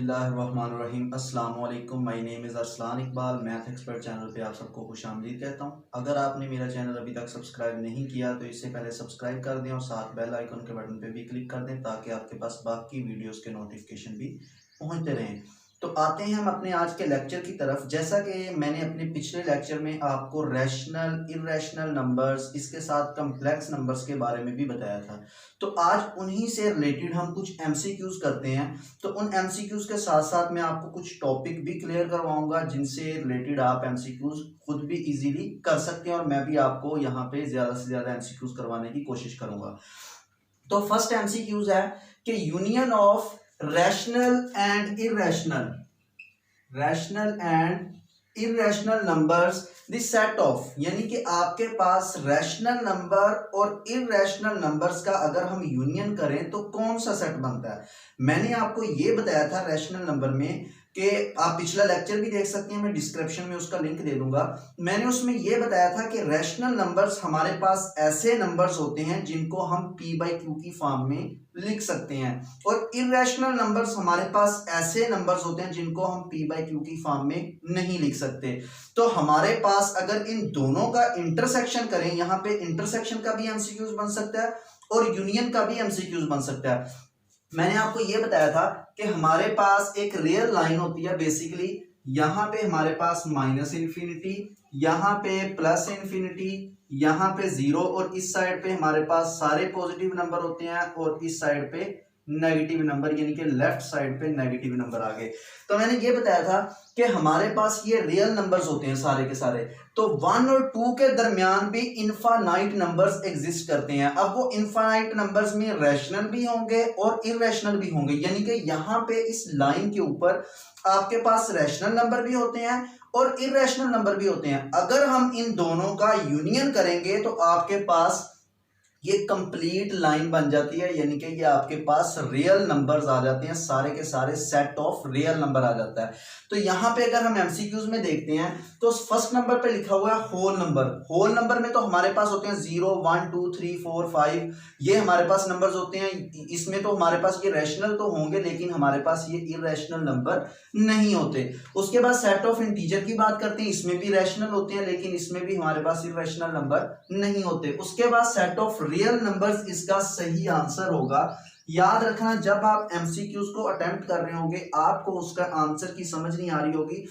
बिस्मिल्लाहिर्रहमानिर्रहीम अस्सलाम वालेकुम। My name is Arsalan Iqbal. Math expert channel पे आप सबको खुशामदीद कहता हूँ। अगर आपने मेरा चैनल अभी तक सब्सक्राइब नहीं किया तो इससे पहले सब्सक्राइब कर दें और साथ बेल आइकन के बटन पे भी क्लिक कर दें ताकि आपके पास बाकी वीडियोस के नोटिफिकेशन भी पहुँचते रहें। तो आते हैं हम अपने आज के लेक्चर की तरफ। जैसा कि मैंने अपने पिछले लेक्चर में आपको रैशनल, इर्रेशनल नंबर्स, इसके साथ कम्प्लेक्स नंबर्स के बारे में भी बताया था। तो आज उन्हीं से रिलेटेड हम कुछ एमसीक्यूज करते हैं। तो उन एमसीक्यूज के साथ साथ मैं आपको कुछ टॉपिक भी क्लियर करवाऊंगा जिनसे रिलेटेड आप एमसीक्यूज खुद भी इजीली कर सकते हैं और मैं भी आपको यहाँ पे ज्यादा से ज्यादा एमसीक्यूज करवाने की कोशिश करूंगा। तो फर्स्ट एमसीक्यूज है कि union of rational and irrational numbers the set of, यानी कि आपके पास रैशनल नंबर और इर्रेशनल नंबर्स का अगर हम यूनियन करें तो कौन सा सेट बनता है। मैंने आपको ये बताया था रैशनल नंबर में कि आप पिछला लेक्चर भी देख सकते हैं, मैं डिस्क्रिप्शन में उसका लिंक दे दूंगा। मैंने उसमें यह बताया था कि रैशनल नंबर्स हमारे पास ऐसे नंबर्स होते हैं जिनको हम p बाई क्यू की फॉर्म में लिख सकते हैं और इर्रेशनल नंबर्स हमारे पास ऐसे नंबर्स होते हैं जिनको हम p बाई क्यू की फॉर्म में नहीं लिख सकते। तो हमारे पास अगर इन दोनों का इंटरसेक्शन करें, यहाँ पे इंटरसेक्शन का भी एमसीक्यूज बन सकता है और यूनियन का भी एमसीक्यूज बन सकता है। मैंने आपको यह बताया था कि हमारे पास एक रियल लाइन होती है। बेसिकली यहाँ पे हमारे पास माइनस इन्फिनिटी, यहाँ पे प्लस इन्फिनिटी, यहाँ पे जीरो और इस साइड पे हमारे पास सारे पॉजिटिव नंबर होते हैं और इस साइड पे नेगेटिव नंबर, यानी कि लेफ्ट साइड पे नेगेटिव नंबर आ गए। तो मैंने ये बताया था कि हमारे पास ये रियल नंबर्स होते हैं सारे के सारे। तो 1 और 2 के दरमियान भी इनफाइनाइट नंबर्स एग्जिस्ट करते हैं। अब वो इनफाइनाइट नंबर्स में रैशनल भी होंगे और इर्रेशनल भी होंगे, यानी कि यहाँ पे इस लाइन के ऊपर आपके पास रैशनल नंबर भी होते हैं और इर्रेशनल नंबर भी होते हैं। अगर हम इन दोनों का यूनियन करेंगे तो आपके पास ये कंप्लीट लाइन बन जाती है, यानी कि ये आपके पास रियल नंबर्स आ जाते हैं, सारे के सारे सेट ऑफ रियल नंबर आ जाता है। तो यहाँ पे अगर हम एमसीक्यूज में देखते हैं तो फर्स्ट नंबर पे लिखा हुआ है होल नंबर। होल नंबर में तो हमारे पास होते हैं 0 1 2 3 4 5, ये हमारे पास नंबर्स होते हैं। इसमें तो हमारे पास ये रैशनल तो होंगे लेकिन हमारे पास ये इर्रेशनल नंबर नहीं होते। उसके बाद सेट ऑफ इंटीजर की बात करते हैं, इसमें भी रैशनल होते हैं लेकिन इसमें भी हमारे पास इर्रेशनल नंबर नहीं होते। उसके बाद सेट ऑफ रियल नंबर्स इसका सही आंसर होगा। याद रखना, जब आप एमसीक्यूज को अटेम्प्ट कर रहे होंगे आपको उसका आंसर की समझ नहीं आ रही होगी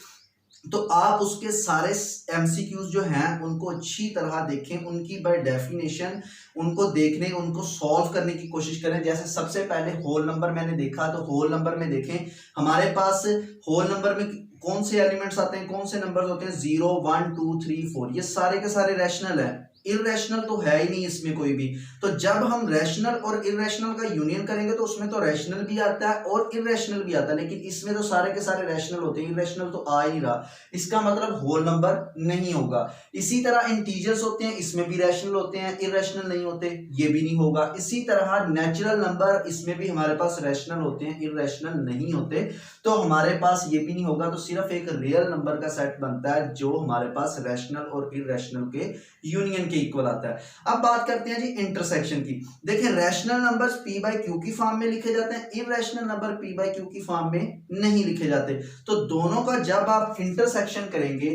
तो आप उसके सारे एमसीक्यूज जो हैं उनको अच्छी तरह देखें, उनकी बाय डेफिनेशन उनको देखने, उनको सॉल्व करने की कोशिश करें। जैसे सबसे पहले होल नंबर मैंने देखा, तो होल नंबर में देखें हमारे पास होल नंबर में कौन से एलिमेंट्स आते हैं, कौन से नंबर्स होते हैं, 0 1 2 3 4, ये सारे के सारे रैशनल है। इर्रेशनल तो है ही नहीं इसमें कोई भी। तो जब हम रैशनल और इर्रेशनल का यूनियन करेंगे तो उसमें तो रैशनल भी आता है और इर्रेशनल भी आता है, लेकिन इसमें तो सारे के सारे रैशनल होते हैं, इर्रेशनल तो आ ही नहीं रहा, इसका मतलब होल नंबर नहीं होगा। इसी तरह इंटीजर्स होते हैं, इसमें भी रैशनल होते हैं, इर्रेशनल नहीं होते, ये भी नहीं होगा। इसी तरह नेचुरल नंबर, इसमें भी हमारे पास रैशनल होते हैं, इर्रेशनल नहीं होते, तो हमारे पास ये भी नहीं होगा। तो सिर्फ एक रियल नंबर का सेट बनता है जो हमारे पास रैशनल और इर्रेशनल के यूनियन के इक्वल आता है। अब बात करते हैं जी इंटरसेक्शन की। देखिए rational numbers p by Q की फॉर्म में लिखे जाते हैं, irrational number p by Q की फॉर्म में नहीं लिखे जाते। तो दोनों का जब आप इंटरसेक्शन करेंगे,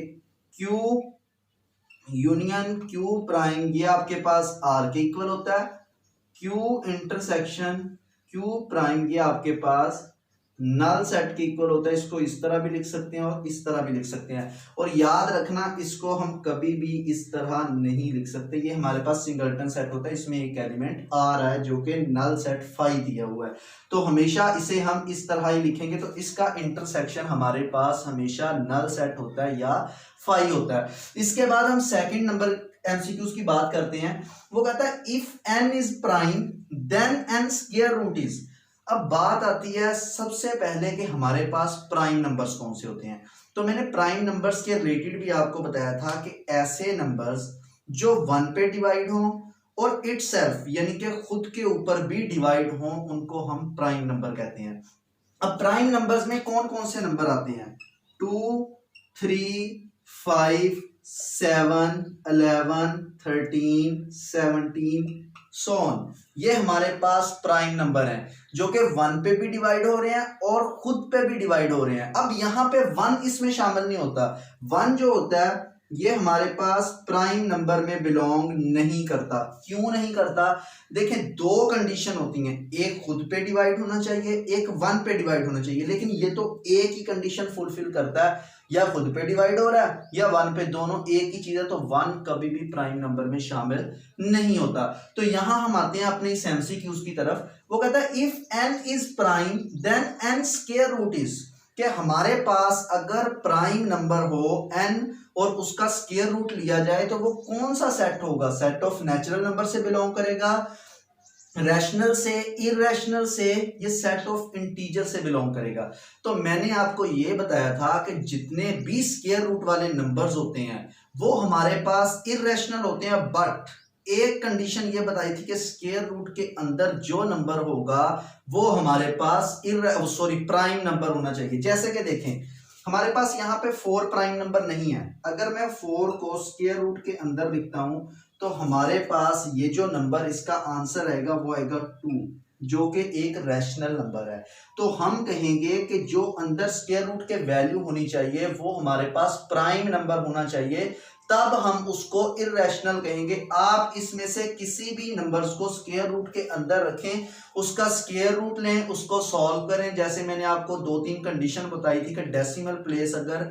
q यूनियन q प्राइम, ये आपके पास r के इक्वल होता है, q इंटरसेक्शन q प्राइम ये आपके पास नल सेट के इक्वल होता है। इसको इस तरह भी लिख सकते हैं और इस तरह भी लिख सकते हैं। और याद रखना, इसको हम कभी भी इस तरह नहीं लिख सकते, ये हमारे पास सिंगलटन सेट होता है, इसमें एक एलिमेंट आ रहा है जो कि नल सेट फाई दिया हुआ है, तो हमेशा इसे हम इस तरह ही लिखेंगे। तो इसका इंटरसेक्शन हमारे पास हमेशा नल सेट होता है या फाई होता है। इसके बाद हम सेकेंड नंबर एमसीक्यूज की बात करते हैं। वो कहता है if n is prime then n square root is. अब बात आती है सबसे पहले कि हमारे पास प्राइम नंबर्स कौन से होते हैं। तो मैंने प्राइम नंबर्स के रिलेटेड भी आपको बताया था कि ऐसे नंबर्स जो 1 पे डिवाइड हों और इटसेल्फ यानी कि खुद के ऊपर भी डिवाइड हों उनको हम प्राइम नंबर कहते हैं। अब प्राइम नंबर्स में कौन कौन से नंबर आते हैं, 2 3 5 7 11 13 17 सो ऑन। ये हमारे पास प्राइम नंबर हैं जो कि 1 पे भी डिवाइड हो रहे हैं और खुद पे भी डिवाइड हो रहे हैं। अब यहाँ पे 1 इसमें शामिल नहीं होता। 1 जो होता है ये हमारे पास प्राइम नंबर में बिलोंग नहीं करता। क्यों नहीं करता? देखें, दो कंडीशन होती हैं, एक खुद पे डिवाइड होना चाहिए, एक 1 पे डिवाइड होना चाहिए। लेकिन ये तो एक ही कंडीशन फुलफिल करता है, या खुद पे डिवाइड हो रहा है या 1 पे, दोनों एक ही चीज है। तो 1 कभी भी प्राइम नंबर में शामिल नहीं होता। तो यहां हम आते हैं अपने इस एमसीक्यूज की तरफ। वो कहता है if n is prime then n square root is, कि हमारे पास अगर प्राइम नंबर हो n और उसका स्क्वायर रूट लिया जाए तो वो कौन सा सेट होगा? सेट ऑफ नेचुरल नंबर से बिलोंग करेगा, रैशनल से, इररेशनल से, ये सेट ऑफ इंटीजर से बिलोंग करेगा। तो मैंने आपको ये बताया था कि जितने भी स्क्वायर रूट वाले नंबर्स होते हैं वो हमारे पास इररेशनल होते हैं, बट एक कंडीशन ये बताई थी कि स्क्वायर रूट के अंदर जो नंबर होगा वो हमारे पास प्राइम नंबर होना चाहिए। जैसे कि देखें, हमारे पास यहाँ पे 4 प्राइम नंबर नहीं है। अगर मैं 4 को स्क्वायर रूट के अंदर लिखता हूं तो हमारे पास ये जो नंबर, इसका आंसर रहेगा वो आएगा 2, जो कि एक रैशनल नंबर है। तो हम कहेंगे कि जो अंदर स्क्वायर रूट के वैल्यू होनी चाहिए वो हमारे पास प्राइम नंबर होना चाहिए, तब हम उसको इररेशनल कहेंगे। आप इसमें से किसी भी नंबर्स को स्क्वायर रूट के अंदर रखें, उसका स्क्वायर रूट लें, उसको सॉल्व करें। जैसे मैंने आपको 2-3 कंडीशन बताई थी कि डेसिमल प्लेस अगर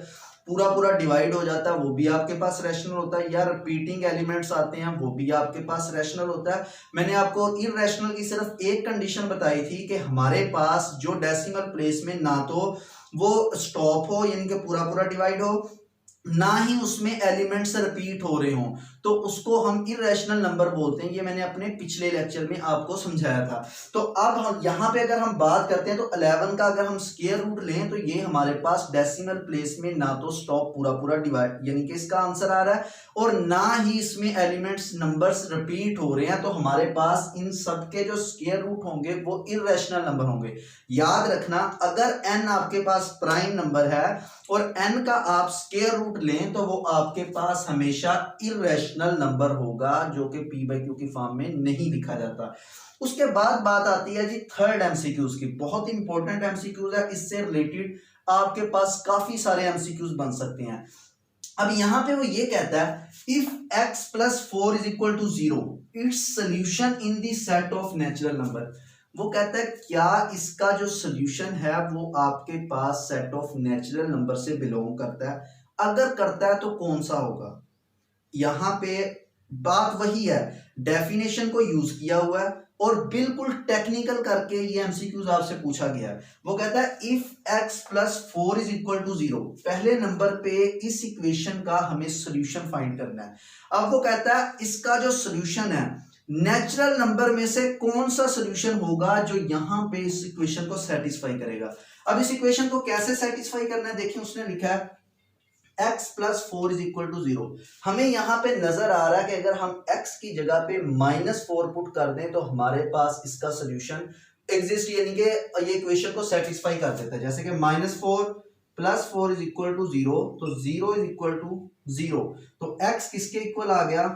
पूरा पूरा डिवाइड हो जाता है वो भी आपके पास रैशनल होता है, या रिपीटिंग एलिमेंट्स आते हैं वो भी आपके पास रैशनल होता है। मैंने आपको इररेशनल की सिर्फ एक कंडीशन बताई थी कि हमारे पास जो डेसिमल प्लेस में ना तो वो स्टॉप हो यानी कि पूरा पूरा डिवाइड हो, ना ही उसमें एलिमेंट्स रिपीट हो रहे हों, तो उसको हम इररेशनल नंबर बोलते हैं। ये मैंने अपने पिछले लेक्चर में आपको समझाया था। तो अब हम यहाँ पे अगर हम बात करते हैं तो 11 का अगर हम स्क्वायर रूट लें तो ये हमारे पास डेसिमल प्लेस में ना तो स्टॉप पूरा पूरा डिवाइड यानी कि इसका आंसर आ रहा है, और ना ही इसमें एलिमेंट्स नंबर्स रिपीट हो रहे हैं। तो हमारे पास इन सब के जो स्क्वायर रूट होंगे वो इररेशनल नंबर होंगे। याद रखना, अगर n आपके पास प्राइम नंबर है और n का आप स्क्वायर रूट लें तो वो आपके पास हमेशा इररेशनल नंबर होगा, जो कि p/q की फॉर्म में नहीं लिखा जाता। उसके बाद बात आती है जी थर्ड एमसीक्यूज की। बहुत इंपॉर्टेंट एमसीक्यूज है, इससे रिलेटेड आपके पास काफी सारे एमसीक्यूज बन सकते हैं। अब यहां पे वो ये कहता है if x + 4 = 0 its solution in the set of natural number. वो कहता है क्या इसका जो सोल्यूशन है वो आपके पास सेट ऑफ नेचुरल नंबर से बिलोंग करता है? अगर करता है तो कौन सा होगा? यहां पे बात वही है, डेफिनेशन को यूज किया हुआ है और बिल्कुल टेक्निकल करके ये एमसीक्यूज आपसे पूछा गया है। वो कहता है इफ x + 4 = 0, पहले नंबर पे इस इक्वेशन का हमें सोल्यूशन फाइंड करना है। अब वो कहता है इसका जो सोल्यूशन है नेचुरल नंबर में से कौन सा सोल्यूशन होगा जो यहां पे इस इक्वेशन को सेटिस्फाई करेगा। अब इस इक्वेशन को कैसे सेटिस्फाई करना है, देखिए उसने लिखा है x + 4 = 0। हमें यहां पे नजर आ रहा है कि अगर हम x की जगह पे -4 पुट कर दें तो हमारे पास इसका सोल्यूशन एग्जिस्ट यानी कि ये इक्वेशन को सेटिस्फाई कर देता है। जैसे कि -4 + 4 = 0, तो 0 = 0, तो x किसके इक्वल आ गया?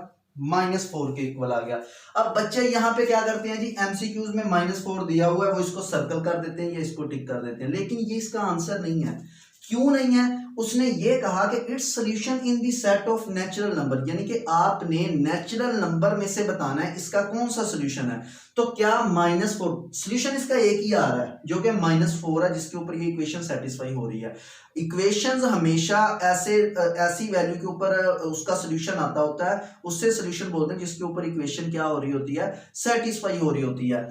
-4 के इक्वल आ गया। अब बच्चे यहाँ पे क्या करते हैं जी, एमसीक्यूज में -4 दिया हुआ है वो इसको सर्कल कर देते हैं या इसको टिक कर देते हैं, लेकिन ये इसका आंसर नहीं है। क्यों नहीं है? उसने ये कहा कि its solution in the set of natural number, यानी कि आपने नेचुरल नंबर में से बताना है इसका कौन सा सोल्यूशन है। तो क्या -4 सोल्यूशन इसका एक ही आ रहा है जो कि -4 है, जिसके ऊपर ये इक्वेशन सेटिस्फाई हो रही है। इक्वेशंस हमेशा ऐसी वैल्यू के ऊपर उसका सोल्यूशन आता होता है, उससे सोल्यूशन बोलते हैं जिसके ऊपर इक्वेशन क्या हो रही होती है, सेटिस्फाई हो रही होती है।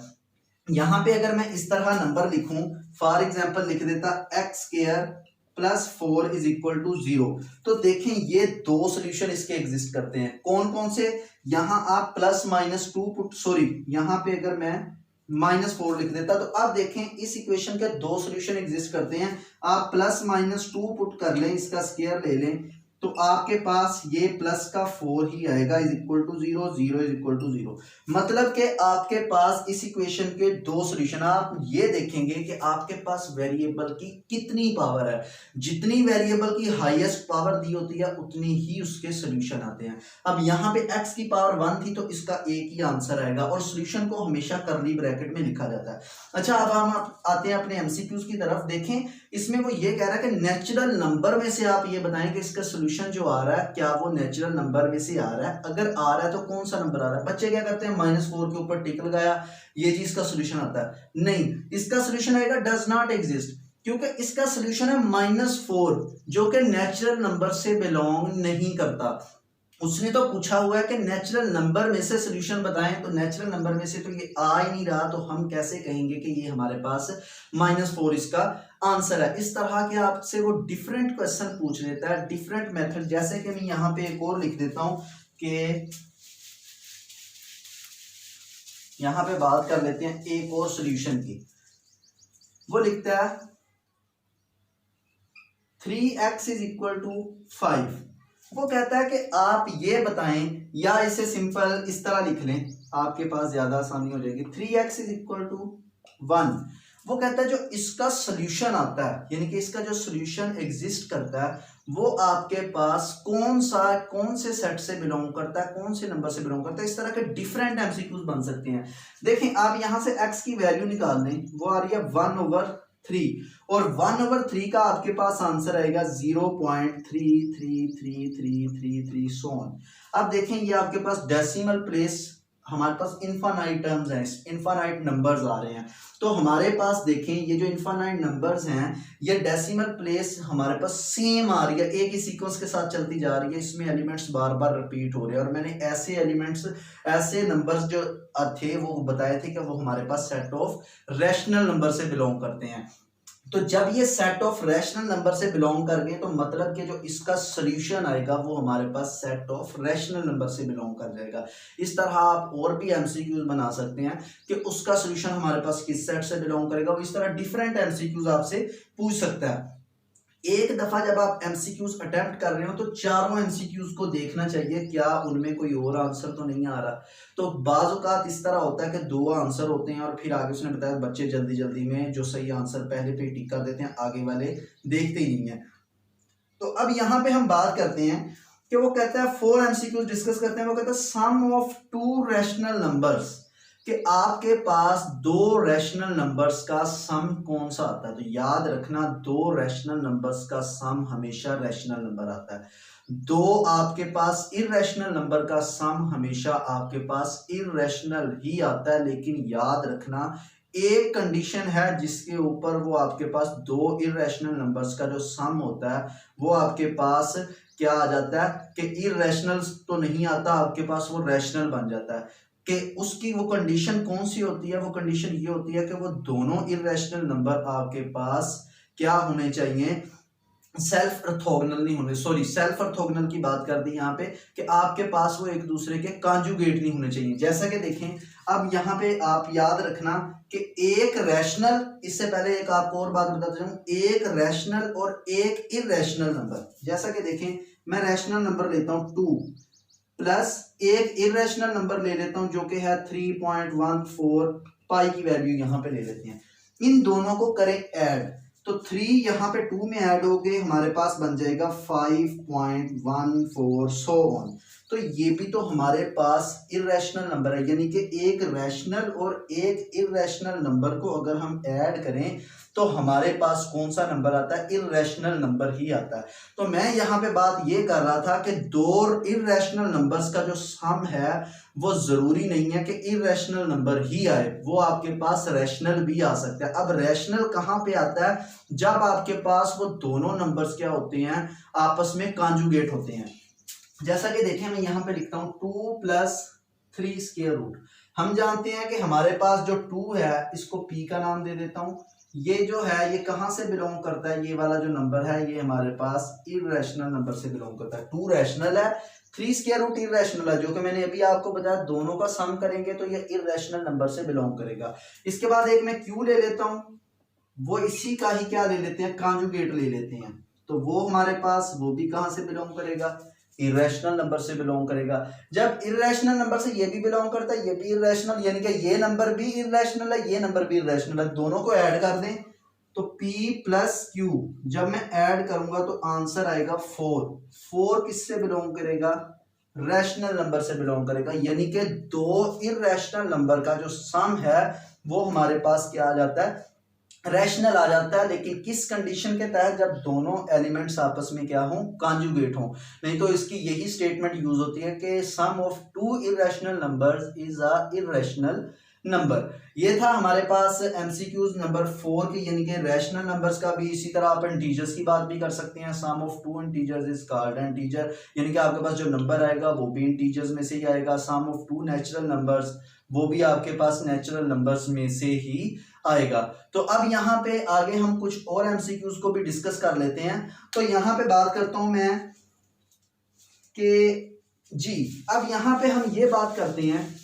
यहां पे अगर मैं इस तरह नंबर लिखूं, फॉर एग्जांपल लिख देता x² + 4 = 0, तो देखें ये दो सोल्यूशन इसके एग्जिस्ट करते हैं। कौन कौन से? यहां आप +-2 पुट, यहां पे अगर मैं -4 लिख देता तो अब देखें इस इक्वेशन के दो सोल्यूशन एग्जिस्ट करते हैं। आप +-2 पुट कर लें, इसका स्क्वायर ले लें, तो आपके पास ये प्लस का 4 ही आएगा, is equal to 0, 0 is equal to 0। मतलब कि आपके पास इस इक्वेशन के दो सॉल्यूशन। आप ये देखेंगे कि आपके पास वेरिएबल की कितनी पावर है, जितनी वेरिएबल की हाईएस्ट पावर दी होती है उतनी ही उसके सॉल्यूशन आते हैं। अब यहाँ पे x की पावर 1 थी तो इसका एक ही आंसर आएगा, और सॉल्यूशन को हमेशा कर्ली ब्रैकेट में लिखा जाता है। अच्छा, अब हम आते हैं अपने एमसीक्यूज की तरफ। देखें, इसमें वो ये कह रहा है कि नेचुरल नंबर में से आप ये बताएं कि इसका सॉल्यूशन जो आ रहा है क्या वो नेचुरल नंबर में से आ रहा है। अगर आ रहा है तो कौन सा नंबर आ रहा है। बच्चे क्या करते हैं, -4 के ऊपर टिक लगाया, ये चीज का सॉल्यूशन आता है। नहीं, इसका सॉल्यूशन आएगा डज नॉट एग्जिस्ट, क्योंकि इसका सॉल्यूशन है -4 जो कि नेचुरल नंबर से बिलोंग नहीं करता। उसने तो पूछा हुआ है कि नेचुरल नंबर में से सॉल्यूशन बताएं, तो नेचुरल नंबर में से तो ये आ ही नहीं रहा, तो हम कैसे कहेंगे कि ये हमारे पास -4 इसका आंसर है। इस तरह के आपसे वो डिफरेंट क्वेश्चन पूछ लेता है, डिफरेंट मेथड। जैसे कि मैं यहाँ पे एक और लिख देता हूं कि यहाँ पे बात कर लेते हैं एक और सॉल्यूशन की। वो लिखता है 3x इज इक्वल टू 5। वो कहता है कि आप ये बताएं, या इसे सिंपल इस तरह लिख लें, आपके पास ज्यादा आसानी हो जाएगी। 3x is equal to 1। वो कहता है जो इसका सॉल्यूशन आता है, यानी कि इसका जो सॉल्यूशन एग्जिस्ट करता है, वो आपके पास कौन से सेट से बिलोंग करता है, कौन से नंबर से बिलोंग करता है। इस तरह के डिफरेंट एमसीक्यूज बन सकते हैं। देखें, आप यहां से x की वैल्यू निकाल लें, वो आ रही है 1/3, और 1/3 का आपके पास आंसर आएगा 0.33333 सो ऑन। अब देखें, ये आपके पास डेसिमल प्लेस, हमारे पास इनफाइनाइट टर्म्स हैं, इनफाइनाइट नंबर्स आ रहे हैं। तो हमारे पास देखें, ये जो इनफाइनाइट नंबर्स हैं, ये डेसिमल प्लेस हमारे पास सेम आ रही है, एक ही सीक्वेंस के साथ चलती जा रही है। इसमें एलिमेंट्स बार बार रिपीट हो रहे हैं, और मैंने ऐसे एलिमेंट्स, ऐसे नंबर्स जो थे वो बताए थे कि वो हमारे पास सेट ऑफ रैशनल नंबर से बिलोंग करते हैं। तो जब ये सेट ऑफ रैशनल नंबर से बिलोंग कर गए, तो मतलब कि जो इसका सॉल्यूशन आएगा वो हमारे पास सेट ऑफ रैशनल नंबर से बिलोंग कर जाएगा। इस तरह आप और भी एमसीक्यूज बना सकते हैं कि उसका सॉल्यूशन हमारे पास किस सेट से बिलोंग करेगा। वो इस तरह डिफरेंट एमसीक्यूज आपसे पूछ सकता है। एक दफा जब आप एमसीक्यूज अटेम्प्ट कर रहे हो तो चारों एमसीक्यूज को देखना चाहिए, क्या उनमें कोई और आंसर तो नहीं आ रहा। तो बाज़ औक़ात इस तरह होता है कि 2 आंसर होते हैं, और फिर आगे उसने बताया बच्चे जल्दी जल्दी में जो सही आंसर पहले पे टिक कर देते हैं, आगे वाले देखते ही नहीं है। तो अब यहाँ पे हम बात करते हैं कि वो कहता है 4 एमसीक्यूज डिस्कस करते हैं। वो कहता है सम ऑफ 2 रैशनल नंबर्स, कि आपके पास 2 रैशनल नंबर्स का सम कौन सा आता है। तो याद रखना, 2 रैशनल नंबर्स का सम हमेशा रैशनल नंबर आता है। 2 आपके पास इररेशनल नंबर का सम हमेशा आपके पास इररेशनल ही आता है। लेकिन याद रखना, एक कंडीशन है जिसके ऊपर वो आपके पास 2 इररेशनल नंबर्स का जो सम होता है वो आपके पास क्या आ जाता है कि इररेशनल तो नहीं आता, आपके पास वो रैशनल बन जाता है। कि उसकी वो कंडीशन कौन सी होती है, वो कंडीशन ये होती है कि वो दोनों इररेशनल नंबर आपके पास क्या होने चाहिए, सेल्फ ऑर्थोगोनल नहीं होने, सॉरी सेल्फ ऑर्थोगोनल की बात कर दी यहाँ पे, कि आपके पास वो एक दूसरे के कॉन्जुगेट नहीं होने चाहिए। जैसा कि देखें, अब यहाँ पे आप याद रखना कि एक रैशनल, इससे पहले एक आपको और बात बताता जाऊं, एक रैशनल और एक इररेशनल नंबर। जैसा कि देखें, मैं रैशनल नंबर लेता हूं 2 प्लस एक इररेशनल नंबर ले लेता हूं जो कि है 3.14, पाई की वैल्यू यहां पे ले लेते हैं। इन दोनों को करें ऐड, तो 3 यहाँ पे 2 में ऐड हो गए, हमारे पास बन जाएगा 5.14 सो ऑन। तो ये भी तो हमारे पास इररेशनल नंबर है, यानी कि एक रैशनल और एक इररेशनल नंबर को अगर हम ऐड करें तो हमारे पास कौन सा नंबर आता है, इररेशनल नंबर ही आता है। तो मैं यहाँ पे बात ये कर रहा था कि 2 इररेशनल नंबर्स का जो सम है वो जरूरी नहीं है कि इररेशनल नंबर ही आए, वो आपके पास रैशनल भी आ सकता है। अब रैशनल कहाँ पे आता है, जब आपके पास वो दोनों नंबर्स क्या होते हैं, आपस में कॉन्जुगेट होते हैं। जैसा कि देखें, मैं यहाँ पे लिखता हूँ 2 + 3 स्क्वायर रूट। हम जानते हैं कि हमारे पास जो 2 है इसको p का नाम दे देता हूँ। ये जो है ये कहाँ से बिलोंग करता है, ये वाला जो नंबर है ये हमारे पास इररेशनल नंबर से बिलोंग करता है। 2 रैशनल है, 3 स्क्वायर रूट इररेशनल है, जो कि मैंने अभी आपको बताया दोनों का सम करेंगे तो ये इररेशनल नंबर से बिलोंग करेगा। इसके बाद एक मैं q ले लेता हूँ, वो इसी का ही क्या ले लेते हैं, कॉन्जुगेट ले लेते हैं। तो वो हमारे पास वो भी कहां से बिलोंग करेगा, इरेशनल नंबर से बिलोंग करेगा। जब इरेशनल नंबर से ये भी बिलोंग करता है, ये भी इरेशनल, यानी कि ये नंबर भी इरेशनल है, ये नंबर भी इरेशनल है, दोनों को ऐड कर दें तो P प्लस Q जब मैं ऐड करूंगा तो आंसर आएगा 4। 4 किससे बिलोंग करेगा, रैशनल नंबर से बिलोंग करेगा, यानी कि दो इरेशनल नंबर का जो सम है वो हमारे पास क्या आ जाता है, रैशनल आ जाता है। लेकिन किस कंडीशन के तहत, जब दोनों एलिमेंट्स आपस में क्या हों, कॉन्जुगेट हों। नहीं तो इसकी यही स्टेटमेंट यूज होती है कि sum of two irrational numbers is a irrational number. ये था हमारे पास एमसीक्यूज नंबर 4 की, यानी कि रैशनल नंबर्स का भी। इसी तरह आप इंटीजर्स की बात भी कर सकते हैं। Sum of two integers is called integer, यानी कि आपके पास जो नंबर आएगा वो भी इंटीजर्स में से ही आएगा। सम ऑफ टू नेचुरल नंबर्स, वो भी आपके पास नेचुरल नंबर्स में से ही आएगा। तो अब यहाँ पे आगे हम कुछ और एमसीक्यूज को भी डिस्कस कर लेते हैं। तो यहाँ पे बात करता हूं मैं कि जी, अब यहाँ पे हम ये बात करते हैं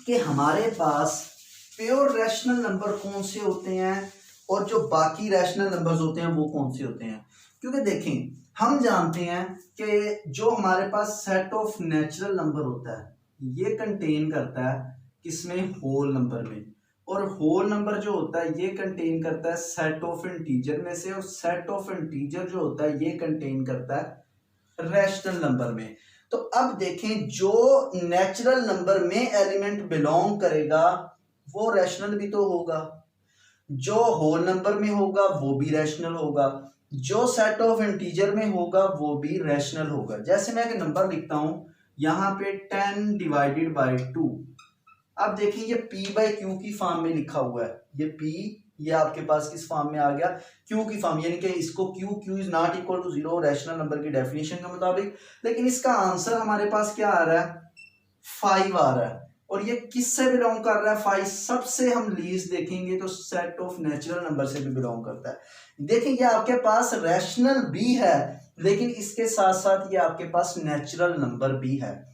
कि हमारे पास प्योर रैशनल नंबर कौन से होते हैं और जो बाकी रैशनल नंबर्स होते हैं वो कौन से होते हैं। क्योंकि देखें, हम जानते हैं कि जो हमारे पास सेट ऑफ नेचुरल नंबर होता है ये कंटेन करता है किसमें, होल नंबर में। और होल नंबर जो होता है ये कंटेन करता है सेट ऑफ इंटीजर में से, और सेट ऑफ इंटीजर जो होता है ये कंटेन करता है रैशनल नंबर में। तो अब देखें, जो नेचुरल नंबर में एलिमेंट बिलोंग करेगा वो रैशनल भी तो होगा, जो होल नंबर में होगा वो भी रैशनल होगा, जो सेट ऑफ इंटीजर में होगा वो भी रैशनल होगा। जैसे मैं एक नंबर लिखता हूं यहां पे 10 डिवाइडेड बाय 2। अब देखिए ये P बाई Q की फॉर्म में लिखा हुआ है, ये P ये आपके पास किस फॉर्म में आ गया, Q की फॉर्म, यानी कि इसको Q is not equal to 0 rational number की डेफिनेशन के मुताबिक। लेकिन इसका आंसर हमारे पास क्या आ रहा है, 5 आ रहा है। और ये किससे बिलोंग कर रहा है, 5 सबसे हम लीस्ट देखेंगे तो सेट ऑफ नेचुरल नंबर से भी बिलोंग करता है। देखिए ये आपके पास रैशनल भी है, लेकिन इसके साथ साथ ये आपके पास नेचुरल नंबर भी है।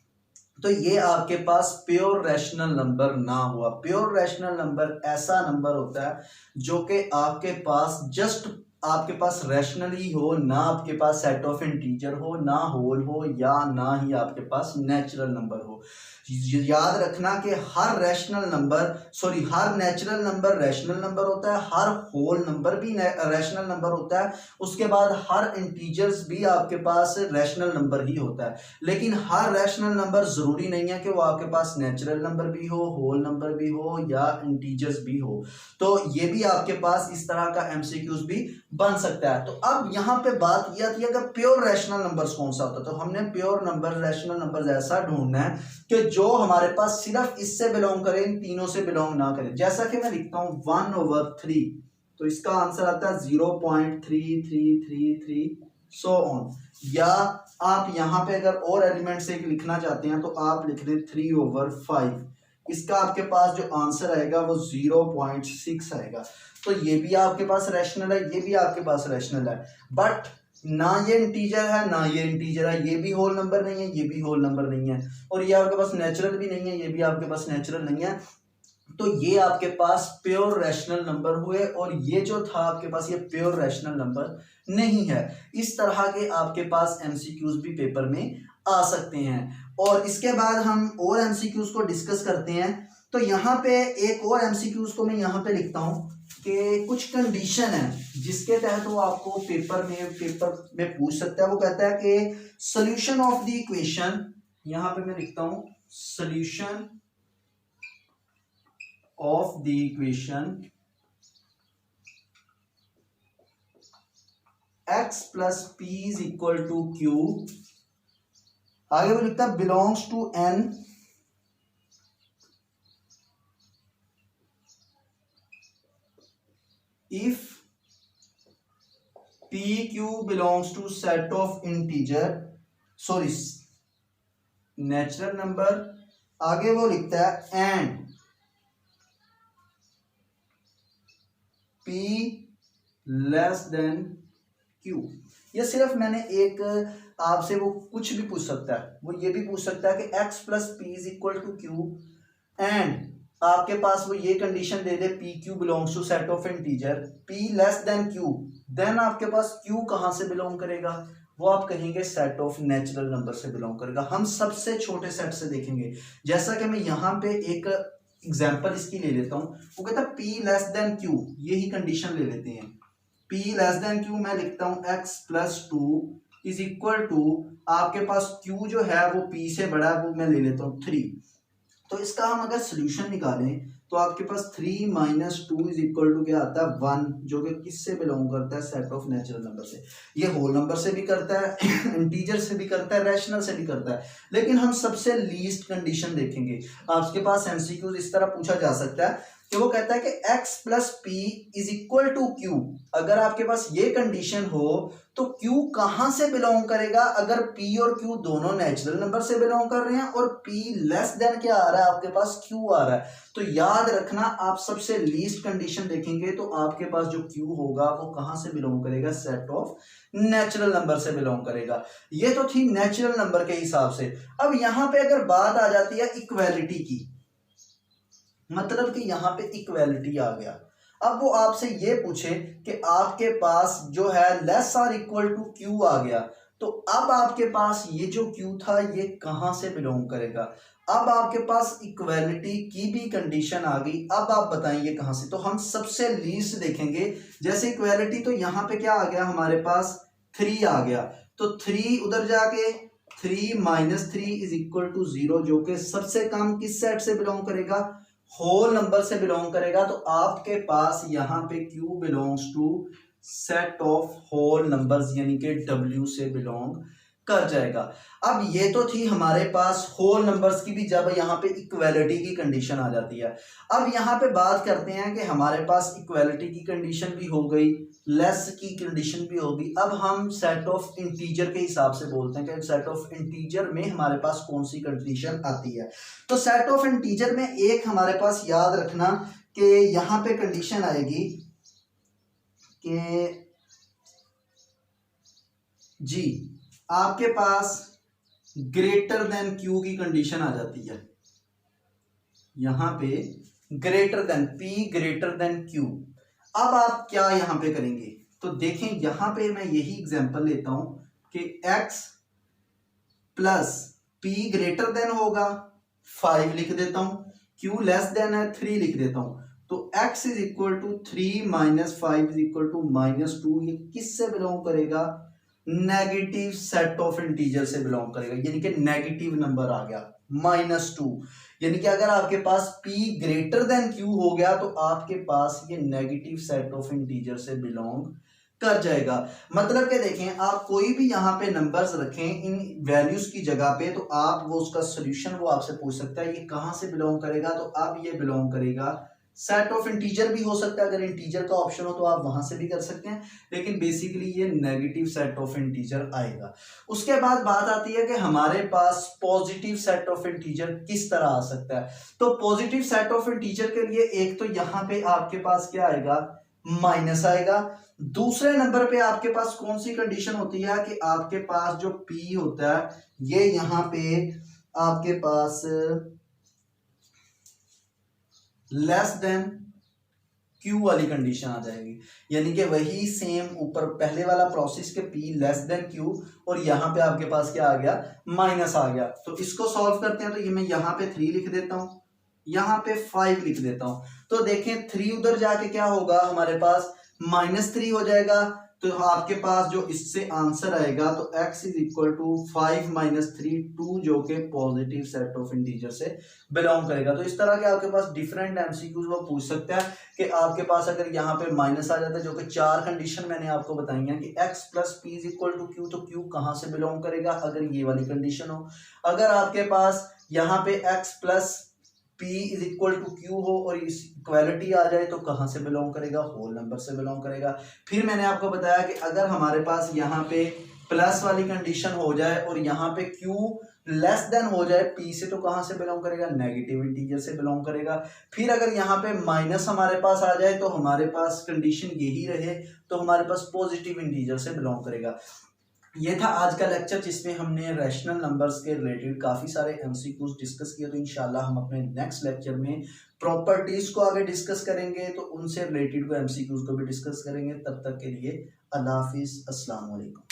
तो ये आपके पास प्योर रैशनल नंबर ना हुआ। प्योर रैशनल नंबर ऐसा नंबर होता है जो कि आपके पास जस्ट आपके पास रैशनल ही हो, ना आपके पास सेट ऑफ इंटीजर हो, ना होल हो, या ना ही आपके पास नेचुरल नंबर हो। याद रखना कि हर रैशनल नंबर हर नेचुरल नंबर रैशनल नंबर होता है, हर होल नंबर भी रैशनल नंबर होता है, उसके बाद हर इंटीजर्स भी आपके पास रैशनल नंबर ही होता है। लेकिन हर रैशनल नंबर जरूरी नहीं है कि वो आपके पास नेचुरल नंबर भी हो, होल नंबर भी हो, या इंटीजर्स भी हो। तो ये भी आपके पास इस तरह का एमसीक्यूज भी बन सकता है। तो अब यहाँ पे बात यह थी अगर प्योर रैशनल नंबर्स कौन सा होता है, तो हमने प्योर नंबर रैशनल नंबर्स ऐसा ढूंढना है कि जो हमारे पास सिर्फ इससे बिलोंग करे, इन तीनों से बिलोंग ना करे। जैसा कि मैं लिखता हूं 1/3, तो इसका आंसर आता है 0.3333 सो ऑन। या आप यहां पे अगर और एलिमेंट से लिखना चाहते हैं तो आप लिख दें 3/5, इसका आपके पास जो आंसर आएगा वो 0.6 आएगा। तो ये भी आपके पास रैशनल है, ये भी आपके पास रैशनल है, बट ना ये इंटीजर है ना ये इंटीजर है, ये भी होल नंबर नहीं है, ये भी होल नंबर नहीं है, और ये आपके पास नेचुरल भी नहीं है, ये भी आपके पास नेचुरल नहीं है। तो ये आपके पास प्योर रैशनल नंबर हुए, और ये जो था आपके पास ये प्योर रैशनल नंबर नहीं है। इस तरह के आपके पास एमसीक्यूज भी पेपर में आ सकते हैं। और इसके बाद हम और एमसीक्यूज को डिस्कस करते हैं। तो यहाँ पे एक और एमसीक्यूज को मैं यहाँ पे लिखता हूँ कि कुछ कंडीशन है जिसके तहत वो आपको पेपर में पूछ सकता है। वो कहता है कि सोल्यूशन ऑफ द इक्वेशन, यहाँ पे मैं लिखता हूँ solution of the equation x plus P is equal to Q, आगे वो लिखता है belongs to n if pq belongs to set of integer natural number. आगे वो लिखता है and p less than q। ये सिर्फ मैंने एक आपसे वो कुछ भी पूछ सकता है, वो ये भी पूछ सकता है कि x plus P is equal to Q and आपके पास वो ये कंडीशन दे दे P Q belongs to set of integer, P less than Q, then आपके पास क्यू कहाँ से बिलोंग करेगा, वो आप कहेंगे सेट ऑफ नेचुरल नंबर से बिलोंग करेगा। हम सबसे छोटे सेट से देखेंगे, जैसा कि मैं यहाँ पे एक एग्जांपल इसकी ले लेता हूँ। वो कहता है पी लेस देन क्यू, यही कंडीशन ले लेते हैं। पी लेस देन क्यू मैं लिखता हूँ x plus two is equal to, आपके पास q जो है वो p से बड़ा है, वो मैं ले लेता हूँ 3। तो इसका हम अगर सोल्यूशन निकालें तो आपके पास 3 minus two is equal to क्या आता है 1, जो कि किससे बिलोंग करता है, सेट ऑफ नेचुरल नंबर से। ये होल नंबर से भी करता है, इंटीजर से भी करता है, रैशनल से भी करता है, लेकिन हम सबसे लीस्ट कंडीशन देखेंगे। आपके पास एमसीक्यूज इस तरह पूछा जा सकता है कि वो कहता है कि x plus P is equal to Q. अगर आपके पास ये कंडीशन हो तो q कहां से बिलोंग करेगा, अगर p और q दोनों नेचुरल नंबर से बिलोंग कर रहे हैं और p लेस देन क्या आ रहा है, आपके पास q आ रहा है। तो याद रखना, आप सबसे लीस्ट कंडीशन देखेंगे तो आपके पास जो q होगा वो कहां से बिलोंग करेगा, सेट ऑफ नेचुरल नंबर से बिलोंग करेगा। ये तो थी नेचुरल नंबर के हिसाब से। अब यहां पे अगर बात आ जाती है इक्वालिटी की, मतलब कि यहाँ पे इक्वालिटी आ गया। अब वो आपसे ये पूछे कि आपके पास जो है less or equal to Q आ गया, तो अब आपके पास ये जो क्यू था ये कहां से बिलोंग करेगा। अब आपके पास इक्वालिटी की भी कंडीशन आ गई, अब आप बताइए कहां से। तो हम सबसे लीस्ट देखेंगे, जैसे इक्वालिटी तो यहाँ पे क्या आ गया, हमारे पास 3 आ गया, तो 3 उधर जाके 3 माइनस 3 इज इक्वल टू 0, जो कि सबसे कम किस सेट से बिलोंग करेगा, होल नंबर से बिलोंग करेगा। तो आपके पास यहाँ पे Q belongs to set of whole numbers, यानी कि W से बिलोंग कर जाएगा। अब ये तो थी हमारे पास होल नंबर्स की भी, जब यहाँ पे इक्वालिटी की कंडीशन आ जाती है। अब यहाँ पे बात करते हैं कि हमारे पास इक्वालिटी की कंडीशन भी हो गई, लेस की कंडीशन भी होगी। अब हम सेट ऑफ इंटीजर के हिसाब से बोलते हैं कि सेट ऑफ इंटीजर में हमारे पास कौन सी कंडीशन आती है। तो सेट ऑफ इंटीजर में एक हमारे पास याद रखना कि यहाँ पे कंडीशन आएगी कि जी आपके पास ग्रेटर देन क्यू की कंडीशन आ जाती है। यहां पे greater than P greater than Q. अब आप क्या यहां पे करेंगे, तो देखें यहां पे मैं यही एग्जांपल लेता हूं कि x plus P greater than होगा 5 लिख देता हूं, q लेस देन है 3 लिख देता हूं। तो x is equal to 3 minus 5 is equal to -2। ये किससे बिलोंग करेगा, नेगेटिव सेट ऑफ इंटीजर से बिलोंग करेगा, यानी कि नेगेटिव नंबर आ गया -2। यानी कि अगर आपके पास p ग्रेटर देन q हो गया तो आपके पास ये नेगेटिव सेट ऑफ इंटीजर से बिलोंग कर जाएगा। मतलब कि देखें, आप कोई भी यहाँ पे नंबर्स रखें इन वैल्यूज की जगह पे, तो आप वो उसका सोल्यूशन वो आपसे पूछ सकता है ये कहाँ से बिलोंग करेगा। तो अब ये बिलोंग करेगा सेट ऑफ इंटीजर भी हो सकता है, अगर इंटीजर का ऑप्शन हो तो आप वहां से भी कर सकते हैं, लेकिन बेसिकली ये नेगेटिव सेट ऑफ इंटीजर आएगा। उसके बाद बात आती है कि हमारे पास पॉजिटिव सेट ऑफ इंटीजर किस तरह आ सकता है। तो पॉजिटिव सेट ऑफ इंटीजर के लिए एक तो यहाँ पे आपके पास क्या आएगा, माइनस आएगा। दूसरे नंबर पे आपके पास कौन सी कंडीशन होती है कि आपके पास जो p होता है ये यहाँ पे आपके पास लेस देन क्यू वाली कंडीशन आ जाएगी, यानी कि वही सेम ऊपर पहले वाला प्रोसेस के p लेस देन q, और यहाँ पे आपके पास क्या आ गया, माइनस आ गया। तो इसको सॉल्व करते हैं, तो ये मैं यहाँ पे 3 लिख देता हूँ, यहाँ पे 5 लिख देता हूँ। तो देखें 3 उधर जाके क्या होगा, हमारे पास -3 हो जाएगा। तो आपके पास जो इससे आंसर आएगा तो x is equal to 5 minus 3 2, जो कि पॉजिटिव सेट ऑफ इंटीजर से बिलोंग करेगा। तो इस तरह के आपके पास डिफरेंट एमसीक्यूज वो पूछ सकते हैं कि आपके पास अगर यहाँ पे माइनस आ जाता है, जो कि 4 कंडीशन मैंने आपको बताई है कि x plus P is equal to Q, तो क्यू कहाँ से बिलोंग करेगा अगर ये वाली कंडीशन हो। अगर आपके पास यहाँ पे x plus p is equal to Q हो और इस इक्वालिटी आ जाए तो कहाँ से बिलोंग करेगा, होल नंबर से बिलोंग करेगा। फिर मैंने आपको बताया कि अगर हमारे पास यहाँ पे प्लस वाली कंडीशन हो जाए और यहाँ पे q लेस देन हो जाए p से, तो कहाँ से बिलोंग करेगा, नेगेटिव इंटीजर से बिलोंग करेगा। फिर अगर यहाँ पे माइनस हमारे पास आ जाए तो हमारे पास कंडीशन यही रहे तो हमारे पास पॉजिटिव इंटीजर से बिलोंग करेगा। ये था आज का लेक्चर जिसमें हमने रैशनल नंबर्स के रिलेटेड काफ़ी सारे एमसीक्यूज डिस्कस किए। तो इंशाल्लाह हम अपने नेक्स्ट लेक्चर में प्रॉपर्टीज को आगे डिस्कस करेंगे, तो उनसे रिलेटेड को एमसीक्यूज को भी डिस्कस करेंगे। तब तक के लिए अल्लाह हाफिज़, अस्सलाम वालेकुम।